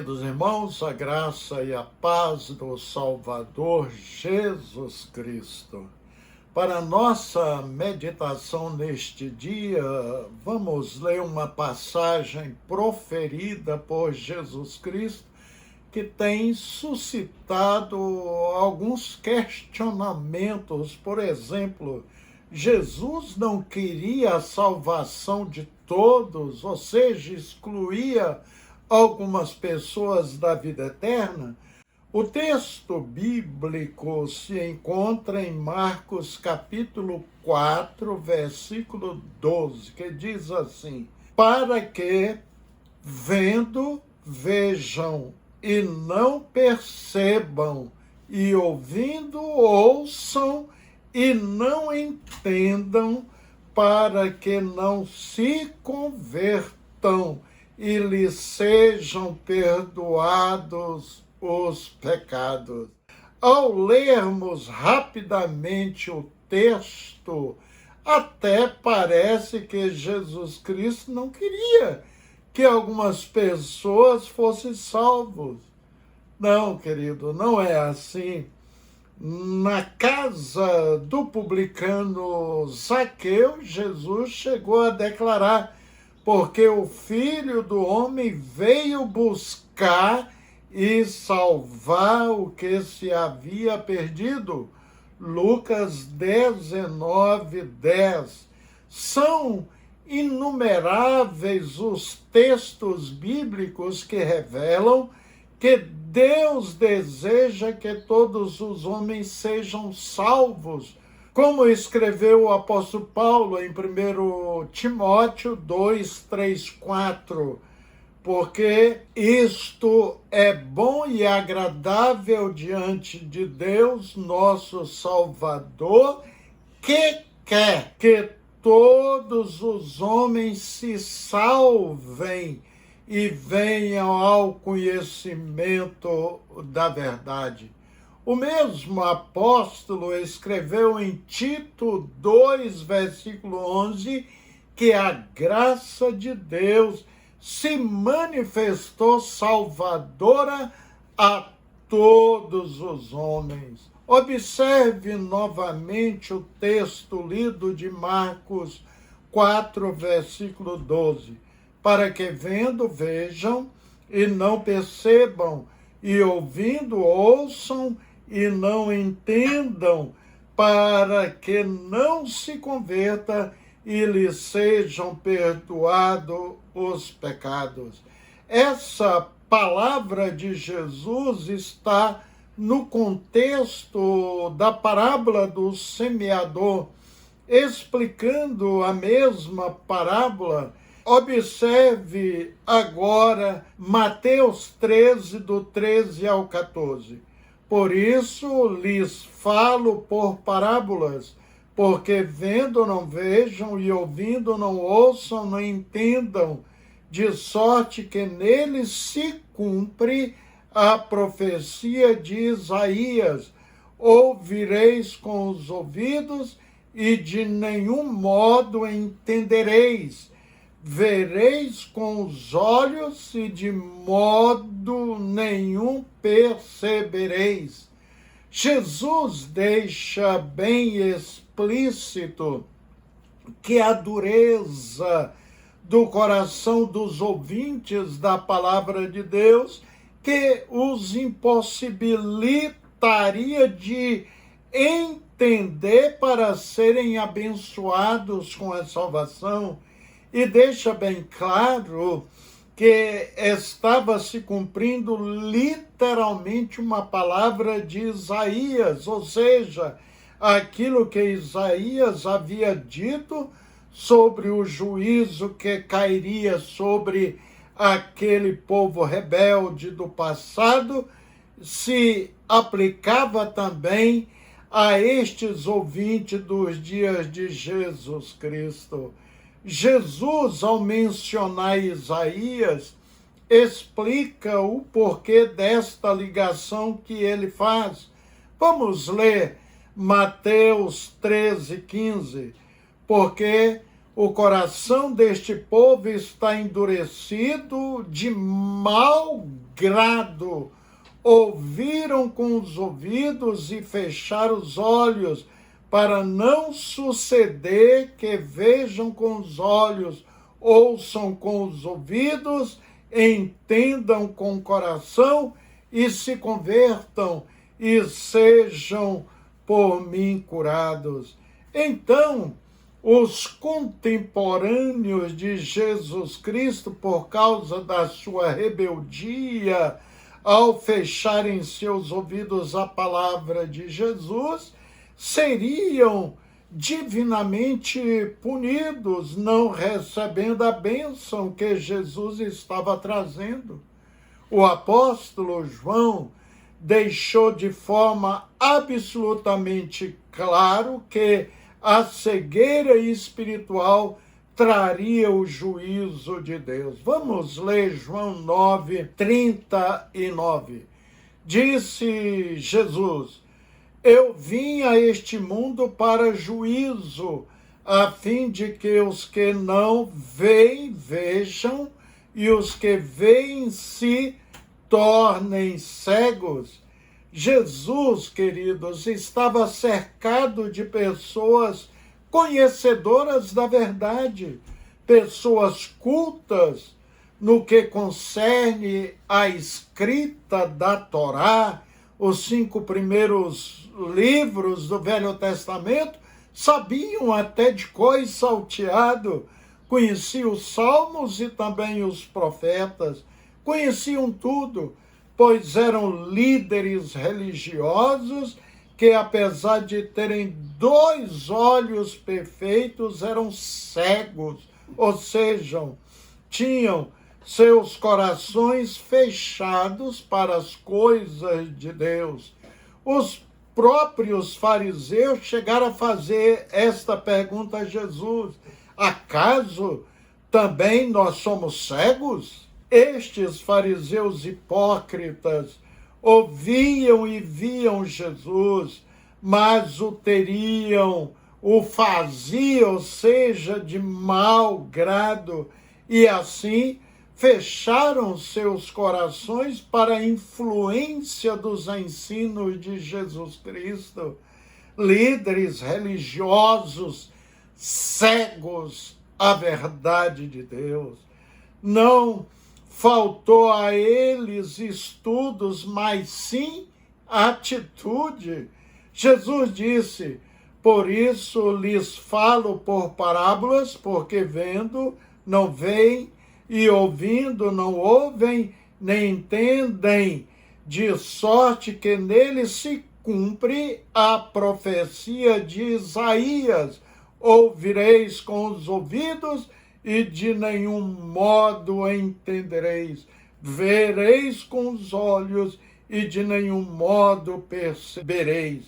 queridos irmãos, a graça e a paz do Salvador Jesus Cristo. Para nossa meditação neste dia, vamos ler uma passagem proferida por Jesus Cristo que tem suscitado alguns questionamentos. Por exemplo, Jesus não queria a salvação de todos, ou seja, excluía algumas pessoas da vida eterna. O texto bíblico se encontra em Marcos capítulo 4, versículo 12, que diz assim: para que, vendo, vejam e não percebam, e ouvindo, ouçam e não entendam, para que não se convertam e lhes sejam perdoados os pecados. Ao lermos rapidamente o texto, até parece que Jesus Cristo não queria que algumas pessoas fossem salvos. Não, querido, não é assim. Na casa do publicano Zaqueu, Jesus chegou a declarar: porque o Filho do Homem veio buscar e salvar o que se havia perdido. Lucas 19, 10. São inumeráveis os textos bíblicos que revelam que Deus deseja que todos os homens sejam salvos, como escreveu o apóstolo Paulo em 1 Timóteo 2, 3, 4, porque isto é bom e agradável diante de Deus, nosso Salvador, que quer que todos os homens se salvem e venham ao conhecimento da verdade. O mesmo apóstolo escreveu em Tito 2, versículo 11, que a graça de Deus se manifestou salvadora a todos os homens. Observe novamente o texto lido de Marcos 4, versículo 12. Para que vendo, vejam e não percebam, e ouvindo, ouçam e não entendam, para que não se converta e lhes sejam perdoados os pecados. Essa palavra de Jesus está no contexto da parábola do semeador, explicando a mesma parábola. Observe agora Mateus 13, do 13 ao 14. Por isso lhes falo por parábolas, porque vendo não vejam e ouvindo não ouçam, não entendam, de sorte que neles se cumpre a profecia de Isaías: ouvireis com os ouvidos e de nenhum modo entendereis. Vereis com os olhos e de modo nenhum percebereis. Jesus deixa bem explícito que a dureza do coração dos ouvintes da palavra de Deus que os impossibilitaria de entender para serem abençoados com a salvação. E deixa bem claro que estava se cumprindo literalmente uma palavra de Isaías, ou seja, aquilo que Isaías havia dito sobre o juízo que cairia sobre aquele povo rebelde do passado, se aplicava também a estes ouvintes dos dias de Jesus Cristo. Jesus, ao mencionar Isaías, explica o porquê desta ligação que ele faz. Vamos ler Mateus 13, 15. Porque o coração deste povo está endurecido de mau grado, ouviram com os ouvidos e fecharam os olhos, para não suceder que vejam com os olhos, ouçam com os ouvidos, entendam com o coração e se convertam e sejam por mim curados. Então, os contemporâneos de Jesus Cristo, por causa da sua rebeldia, ao fecharem seus ouvidos à palavra de Jesus, seriam divinamente punidos, não recebendo a bênção que Jesus estava trazendo. O apóstolo João deixou de forma absolutamente claro que a cegueira espiritual traria o juízo de Deus. Vamos ler João 9:39. Disse Jesus: eu vim a este mundo para juízo, a fim de que os que não veem, vejam, e os que veem se tornem cegos. Jesus, queridos, estava cercado de pessoas conhecedoras da verdade, pessoas cultas no que concerne a escrita da Torá, os 5 primeiros livros do Velho Testamento, sabiam até de cor e salteado, conheciam os salmos e também os profetas, conheciam tudo, pois eram líderes religiosos que, apesar de terem 2 olhos perfeitos, eram cegos, ou seja, tinham seus corações fechados para as coisas de Deus. Os próprios fariseus chegaram a fazer esta pergunta a Jesus: acaso também nós somos cegos? Estes fariseus hipócritas ouviam e viam Jesus, mas o faziam, ou seja, de mau grado, e assim fecharam seus corações para a influência dos ensinos de Jesus Cristo. Líderes religiosos cegos à verdade de Deus. Não faltou a eles estudos, mas sim atitude. Jesus disse: por isso lhes falo por parábolas, porque vendo não veem, e ouvindo não ouvem, nem entendem, de sorte que neles se cumpre a profecia de Isaías: ouvireis com os ouvidos e de nenhum modo entendereis, vereis com os olhos e de nenhum modo percebereis,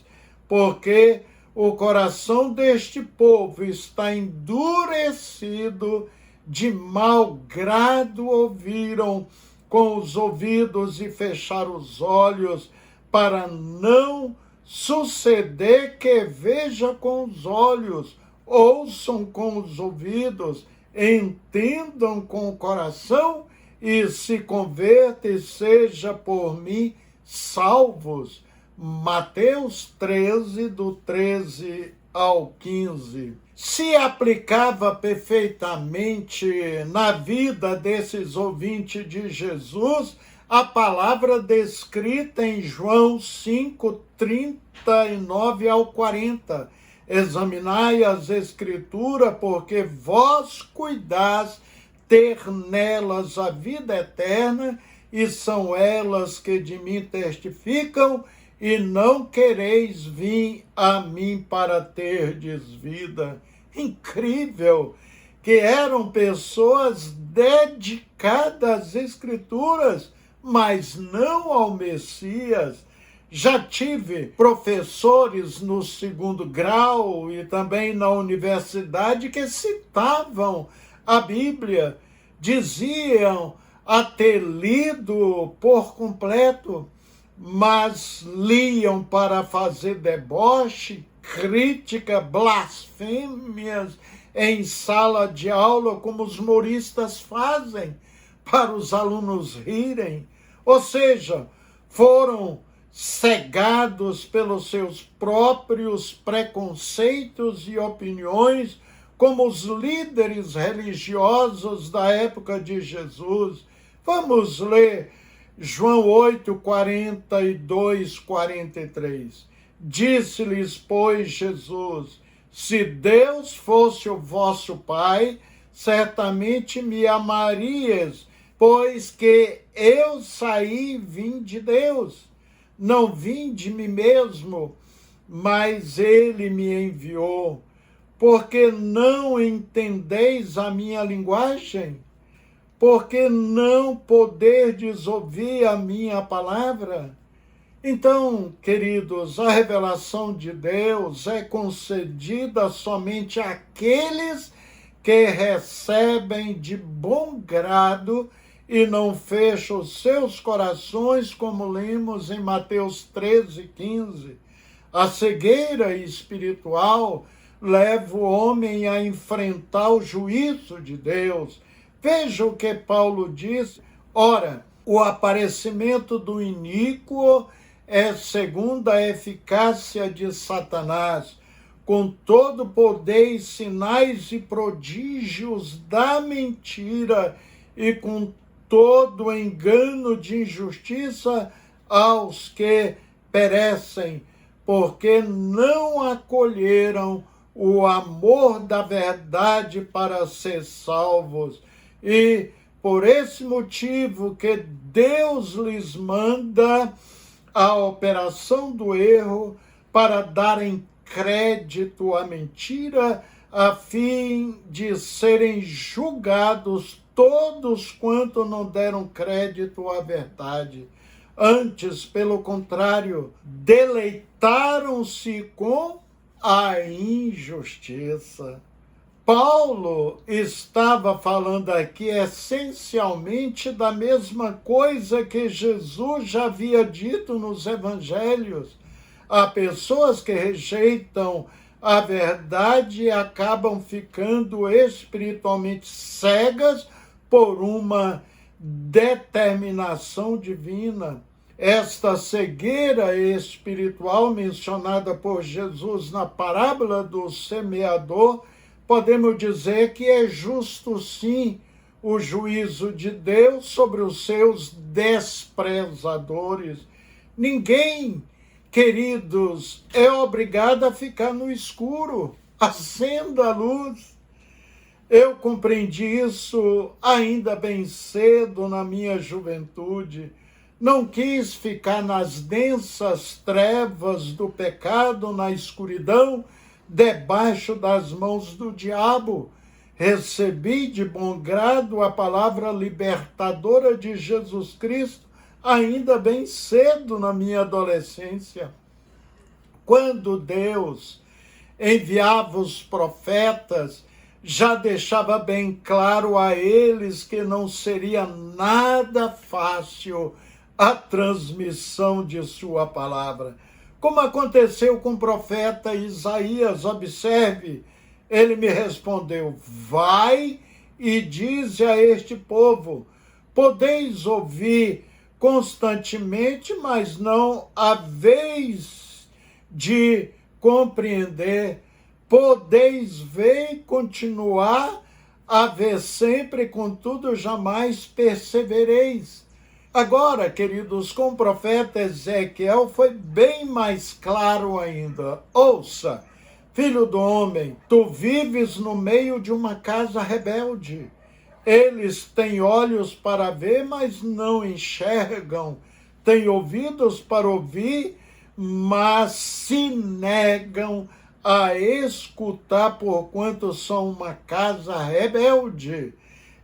porque o coração deste povo está endurecido, de mau grado ouviram com os ouvidos e fecharam os olhos, para não suceder que veja com os olhos, ouçam com os ouvidos, entendam com o coração e se convertam e seja por mim salvos. Mateus 13, do 13 ao 15. Se aplicava perfeitamente na vida desses ouvintes de Jesus a palavra descrita em João 5, 39 ao 40. Examinai as Escrituras, porque vós cuidais ter nelas a vida eterna, e são elas que de mim testificam, e não quereis vir a mim para terdes vida. Incrível que eram pessoas dedicadas às Escrituras, mas não ao Messias. Já tive professores no 2º grau e também na universidade que citavam a Bíblia, diziam a ter lido por completo, mas liam para fazer deboche, crítica, blasfêmias em sala de aula, como os humoristas fazem, para os alunos rirem. Ou seja, foram cegados pelos seus próprios preconceitos e opiniões, como os líderes religiosos da época de Jesus. Vamos ler João 8, 42, 43. Disse-lhes, pois, Jesus: se Deus fosse o vosso Pai, certamente me amarias, pois que eu saí e vim de Deus. Não vim de mim mesmo, mas ele me enviou. Porque não entendeis a minha linguagem? Porque não poderdes ouvir a minha palavra? Então, queridos, a revelação de Deus é concedida somente àqueles que recebem de bom grado e não fecham os seus corações, como lemos em Mateus 13, 15. A cegueira espiritual leva o homem a enfrentar o juízo de Deus. Veja o que Paulo diz. Ora, o aparecimento do iníquo é segundo a eficácia de Satanás, com todo poder e sinais e prodígios da mentira e com todo engano de injustiça aos que perecem, porque não acolheram o amor da verdade para ser salvos. E por esse motivo que Deus lhes manda a operação do erro para darem crédito à mentira, a fim de serem julgados todos quanto não deram crédito à verdade. Antes, pelo contrário, deleitaram-se com a injustiça. Paulo estava falando aqui essencialmente da mesma coisa que Jesus já havia dito nos evangelhos. Há pessoas que rejeitam a verdade e acabam ficando espiritualmente cegas por uma determinação divina. Esta cegueira espiritual mencionada por Jesus na parábola do semeador, podemos dizer que é justo sim o juízo de Deus sobre os seus desprezadores. Ninguém, queridos, é obrigado a ficar no escuro. Acenda a luz. Eu compreendi isso ainda bem cedo na minha juventude. Não quis ficar nas densas trevas do pecado, na escuridão, debaixo das mãos do diabo. Recebi de bom grado a palavra libertadora de Jesus Cristo, ainda bem cedo na minha adolescência. Quando Deus enviava os profetas, já deixava bem claro a eles que não seria nada fácil a transmissão de sua palavra. Como aconteceu com o profeta Isaías, observe, ele me respondeu: vai e dize a este povo, podeis ouvir constantemente, mas não haveis de compreender, podeis ver e continuar a ver sempre, contudo jamais persevereis. Agora, queridos, com o profeta Ezequiel foi bem mais claro ainda. Ouça, filho do homem, tu vives no meio de uma casa rebelde. Eles têm olhos para ver, mas não enxergam. Têm ouvidos para ouvir, mas se negam a escutar, porquanto são uma casa rebelde.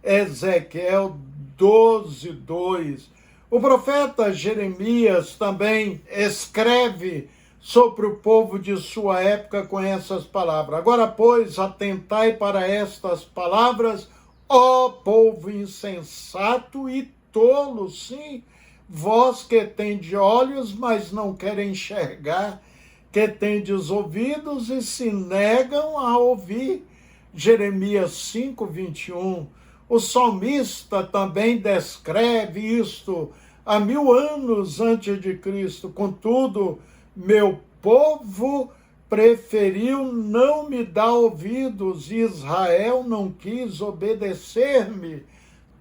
Ezequiel 12, 2. O profeta Jeremias também escreve sobre o povo de sua época com essas palavras. Agora, pois, atentai para estas palavras, ó povo insensato e tolo, sim, vós que tendes olhos, mas não querem enxergar, que tendes ouvidos e se negam a ouvir. Jeremias 5, 21. O salmista também descreve isto há 1000 anos antes de Cristo. Contudo, meu povo preferiu não me dar ouvidos, e Israel não quis obedecer-me.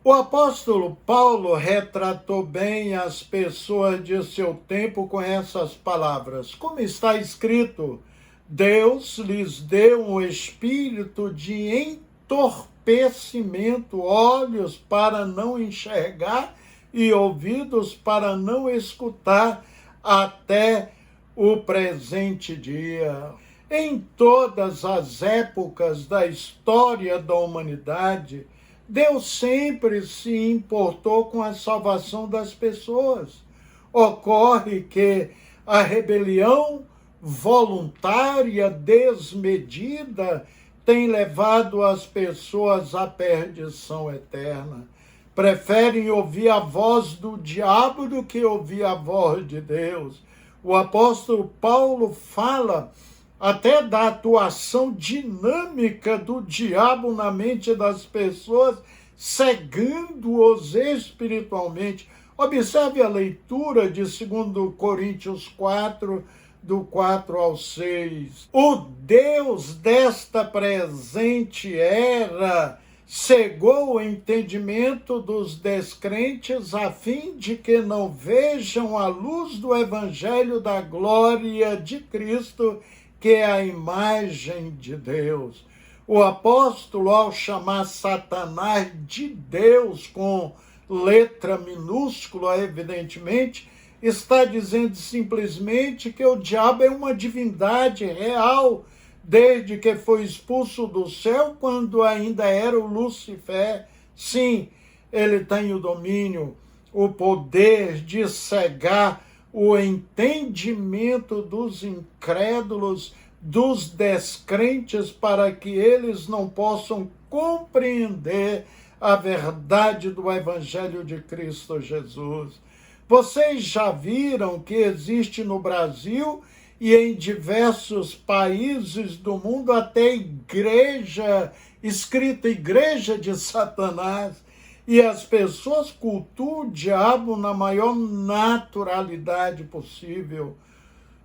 O apóstolo Paulo retratou bem as pessoas de seu tempo com essas palavras. Como está escrito, Deus lhes deu um espírito de entorpecimento, olhos para não enxergar e ouvidos para não escutar, até o presente dia. Em todas as épocas da história da humanidade, Deus sempre se importou com a salvação das pessoas. Ocorre que a rebelião voluntária, desmedida, tem levado as pessoas à perdição eterna. Preferem ouvir a voz do diabo do que ouvir a voz de Deus. O apóstolo Paulo fala até da atuação dinâmica do diabo na mente das pessoas, cegando-os espiritualmente. Observe a leitura de 2 Coríntios 4, do 4 ao 6. O Deus desta presente era cegou o entendimento dos descrentes, a fim de que não vejam a luz do evangelho da glória de Cristo, que é a imagem de Deus. O apóstolo, ao chamar Satanás de Deus, com letra minúscula, evidentemente, está dizendo simplesmente que o diabo é uma divindade real, desde que foi expulso do céu, quando ainda era o Lúcifer. Sim, ele tem o domínio, o poder de cegar o entendimento dos incrédulos, dos descrentes, para que eles não possam compreender a verdade do Evangelho de Cristo Jesus. Vocês já viram que existe no Brasil e em diversos países do mundo até igreja, escrita Igreja de Satanás, e as pessoas cultuam o diabo na maior naturalidade possível.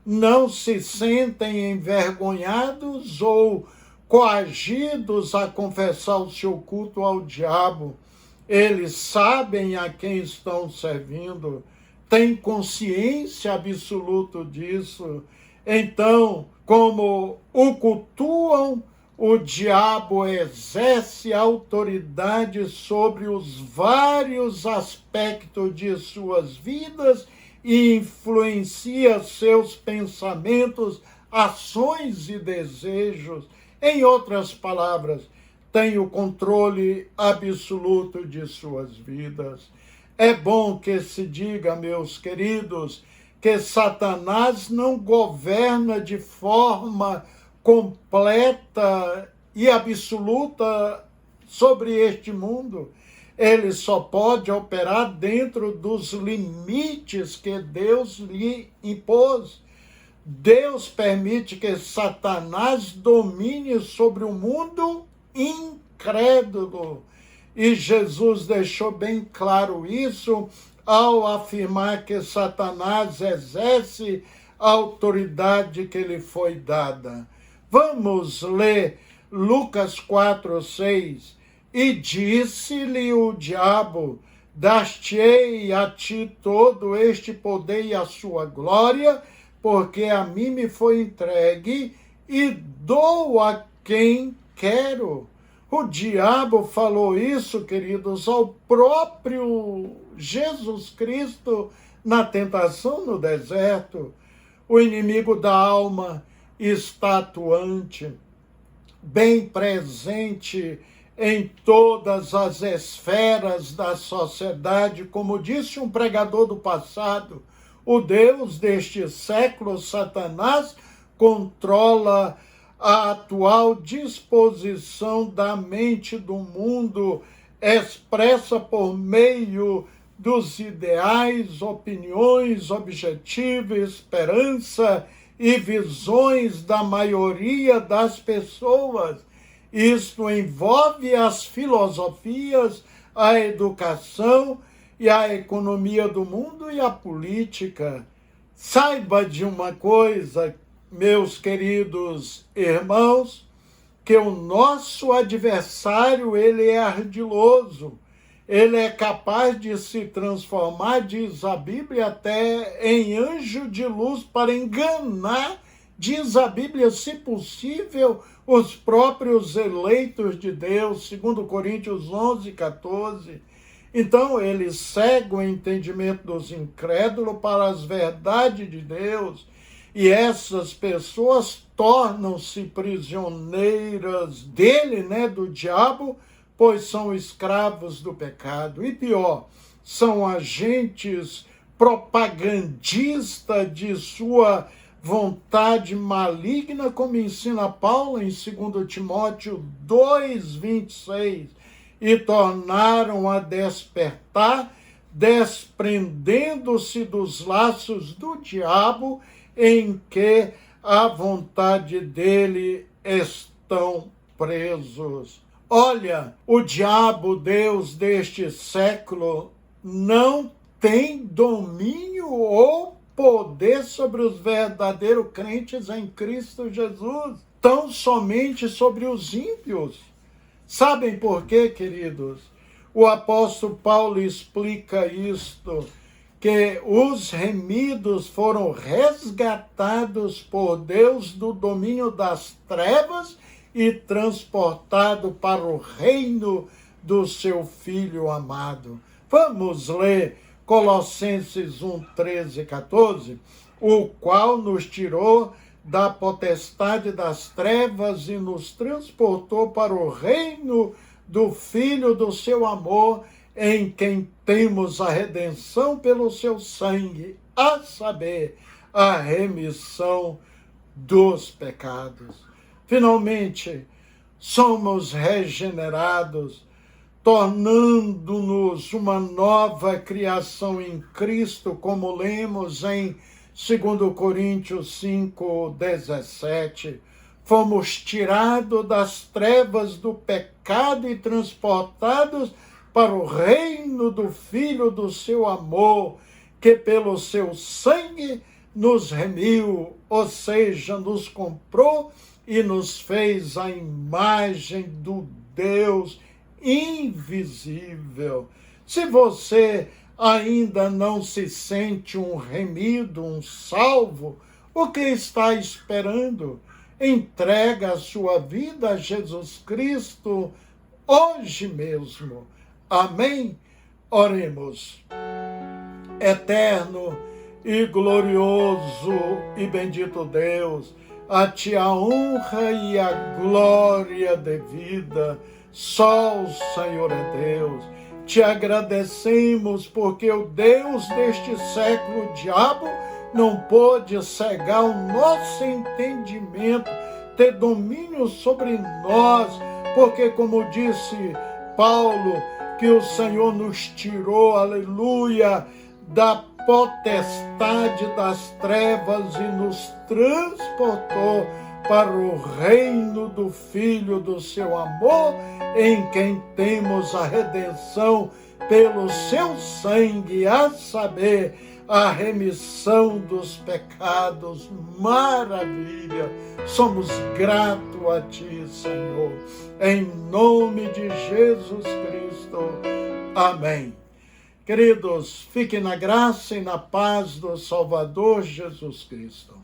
Não se sentem envergonhados ou coagidos a confessar o seu culto ao diabo. Eles sabem a quem estão servindo, têm consciência absoluta disso. Então, como o cultuam, o diabo exerce autoridade sobre os vários aspectos de suas vidas e influencia seus pensamentos, ações e desejos. Em outras palavras, tem o controle absoluto de suas vidas. É bom que se diga, meus queridos, que Satanás não governa de forma completa e absoluta sobre este mundo. Ele só pode operar dentro dos limites que Deus lhe impôs. Deus permite que Satanás domine sobre o mundo incrédulo. E Jesus deixou bem claro isso ao afirmar que Satanás exerce a autoridade que lhe foi dada. Vamos ler Lucas 4:6. E disse-lhe o diabo: dar-te-ei a ti todo este poder e a sua glória, porque a mim me foi entregue e dou a quem quero. O diabo falou isso, queridos, ao próprio Jesus Cristo na tentação no deserto. O inimigo da alma está atuante, bem presente em todas as esferas da sociedade. Como disse um pregador do passado, o Deus deste século, Satanás, controla a atual disposição da mente do mundo, expressa por meio dos ideais, opiniões, objetivos, esperança e visões da maioria das pessoas. Isto envolve as filosofias, a educação e a economia do mundo e a política. Saiba de uma coisa, meus queridos irmãos, que o nosso adversário, ele é ardiloso, ele é capaz de se transformar, diz a Bíblia, até em anjo de luz para enganar, diz a Bíblia, se possível, os próprios eleitos de Deus, segundo Coríntios 11:14. Então, ele cega o entendimento dos incrédulos para as verdades de Deus, e essas pessoas tornam-se prisioneiras dele, do diabo, pois são escravos do pecado. E pior, são agentes propagandistas de sua vontade maligna, como ensina Paulo em 2 Timóteo 2:26, e tornaram a despertar, desprendendo-se dos laços do diabo, em que a vontade dele estão presos. Olha, o diabo, Deus deste século, não tem domínio ou poder sobre os verdadeiros crentes em Cristo Jesus, tão somente sobre os ímpios. Sabem por quê, queridos? O apóstolo Paulo explica isto, que os remidos foram resgatados por Deus do domínio das trevas e transportados para o reino do seu Filho amado. Vamos ler Colossenses 1:13-14, o qual nos tirou da potestade das trevas e nos transportou para o reino do Filho do seu amor, em quem temos a redenção pelo seu sangue, a saber, a remissão dos pecados. Finalmente, somos regenerados, tornando-nos uma nova criação em Cristo, como lemos em 2 Coríntios 5:17. Fomos tirados das trevas do pecado e transportados para o reino do Filho do seu amor, que pelo seu sangue nos remiu, ou seja, nos comprou e nos fez a imagem do Deus invisível. Se você ainda não se sente um remido, um salvo, o que está esperando? Entrega a sua vida a Jesus Cristo hoje mesmo. Amém? Oremos. Eterno e glorioso e bendito Deus, a ti a honra e a glória devida, só o Senhor é Deus. Te agradecemos porque o Deus deste século, o diabo, não pôde cegar o nosso entendimento, ter domínio sobre nós, porque, como disse Paulo, que o Senhor nos tirou, aleluia, da potestade das trevas e nos transportou para o reino do Filho do seu amor, em quem temos a redenção pelo seu sangue, a saber, a remissão dos pecados. Maravilha! Somos gratos a ti, Senhor. Em nome de Jesus Cristo. Amém. Queridos, fiquem na graça e na paz do Salvador Jesus Cristo.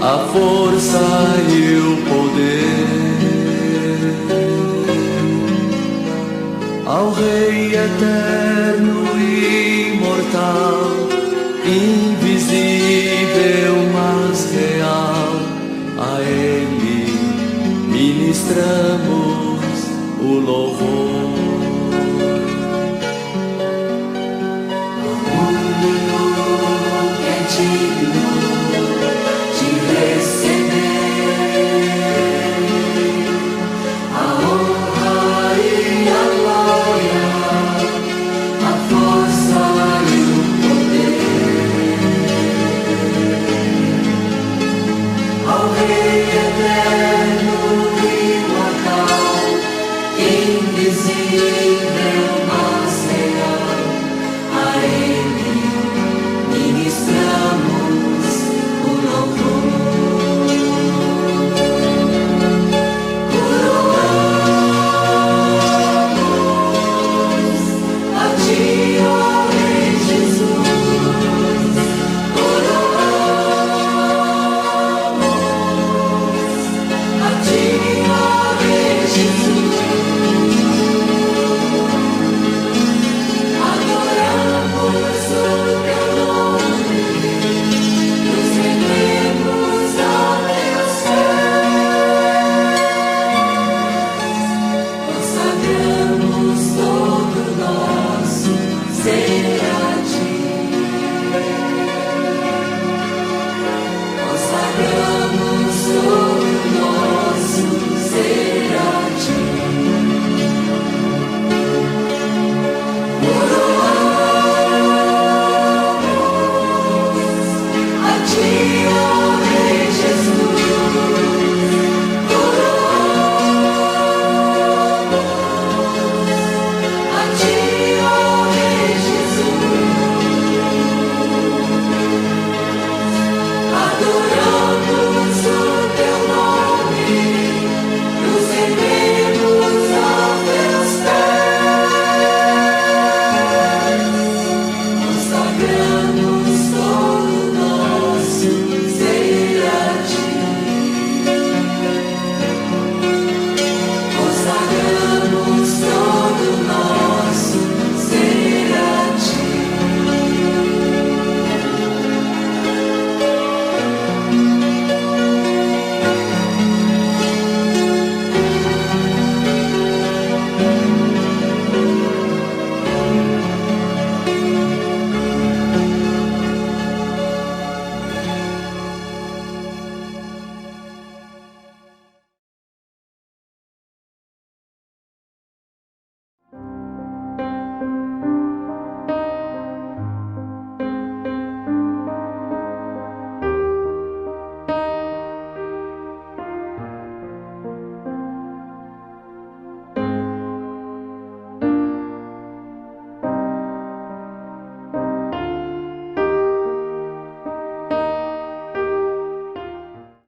A força e o poder ao Rei eterno e imortal, invisível mas real, a Ele ministramos o louvor. O único que é digno de receber a honra e a glória, a força e o poder, ao Rei eterno e imortal, invisível